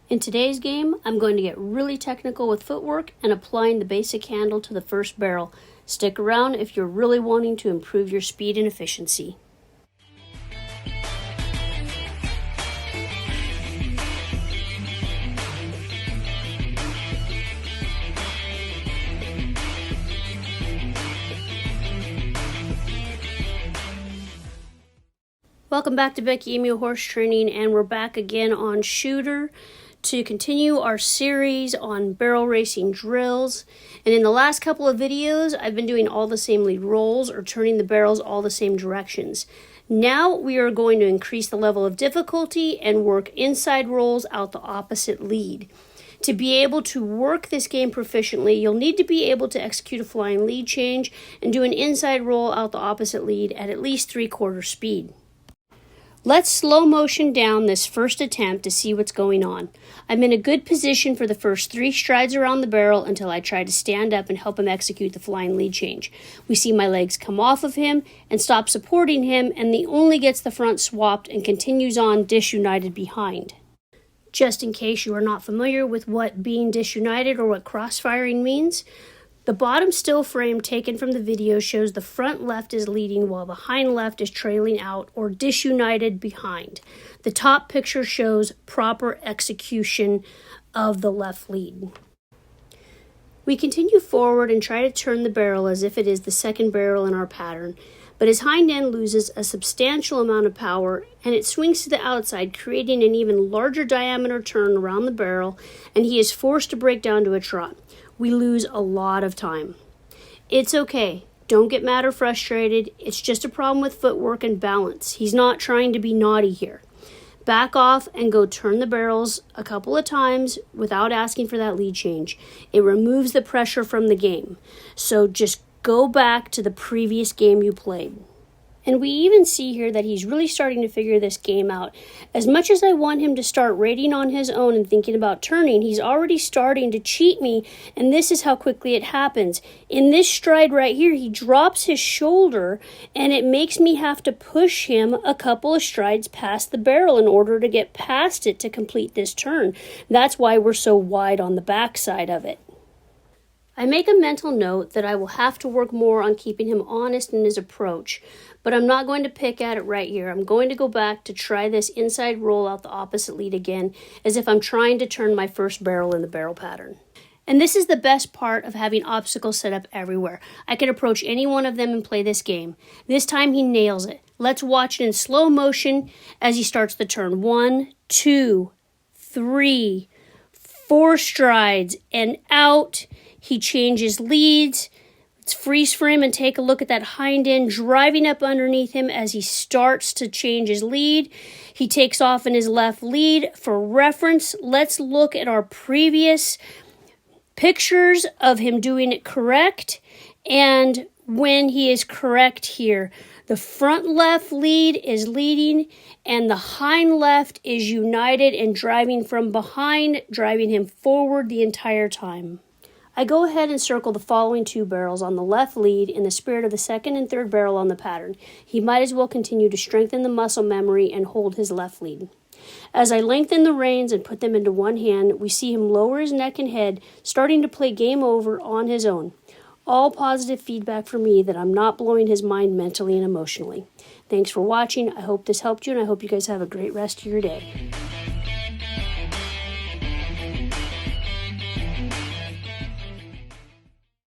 In today's game, I'm going to get really technical with footwork and applying the basic handle to the first barrel. Stick around if you're really wanting to improve your speed and efficiency. Welcome back to Becky, Amio Horse Training, and we're back again on Shooter to continue our series on barrel racing drills. And in the last couple of videos, I've been doing all the same lead rolls or turning the barrels all the same directions. Now we are going to increase the level of difficulty and work inside rolls out the opposite lead. To be able to work this game proficiently, you'll need to be able to execute a flying lead change and do an inside roll out the opposite lead at least 3/4 speed. Let's slow motion down this first attempt to see what's going on. I'm in a good position for the first 3 strides around the barrel until I try to stand up and help him execute the flying lead change. We see my legs come off of him and stop supporting him, and he only gets the front swapped and continues on disunited behind. Just in case you are not familiar with what being disunited or what crossfiring means, the bottom still frame taken from the video shows the front left is leading while the hind left is trailing out or disunited behind. The top picture shows proper execution of the left lead. We continue forward and try to turn the barrel as if it is the second barrel in our pattern, but his hind end loses a substantial amount of power and it swings to the outside, creating an even larger diameter turn around the barrel, and he is forced to break down to a trot. We lose a lot of time. It's okay. Don't get mad or frustrated. It's just a problem with footwork and balance. He's not trying to be naughty here. Back off and go turn the barrels a couple of times without asking for that lead change. It removes the pressure from the game. So just go back to the previous game you played. And we even see here that he's really starting to figure this game out. As much as I want him to start rating on his own and thinking about turning, he's already starting to cheat me, and this is how quickly it happens. In this stride right here, he drops his shoulder, and it makes me have to push him a couple of strides past the barrel in order to get past it to complete this turn. That's why we're so wide on the backside of it. I make a mental note that I will have to work more on keeping him honest in his approach, but I'm not going to pick at it right here. I'm going to go back to try this inside roll out the opposite lead again, as if I'm trying to turn my first barrel in the barrel pattern. And this is the best part of having obstacles set up everywhere. I can approach any one of them and play this game. This time he nails it. Let's watch it in slow motion as he starts the turn. 1, 2, 3, 4 strides, and out. He changes leads. Let's freeze for him and take a look at that hind end driving up underneath him as he starts to change his lead. He takes off in his left lead. For reference, let's look at our previous pictures of him doing it correct and when he is correct here. The front left lead is leading and the hind left is united and driving from behind, driving him forward the entire time. I go ahead and circle the following 2 barrels on the left lead in the spirit of the second and third barrel on the pattern. He might as well continue to strengthen the muscle memory and hold his left lead. As I lengthen the reins and put them into one hand, we see him lower his neck and head, starting to play game over on his own. All positive feedback for me that I'm not blowing his mind mentally and emotionally. Thanks for watching. I hope this helped you, and I hope you guys have a great rest of your day.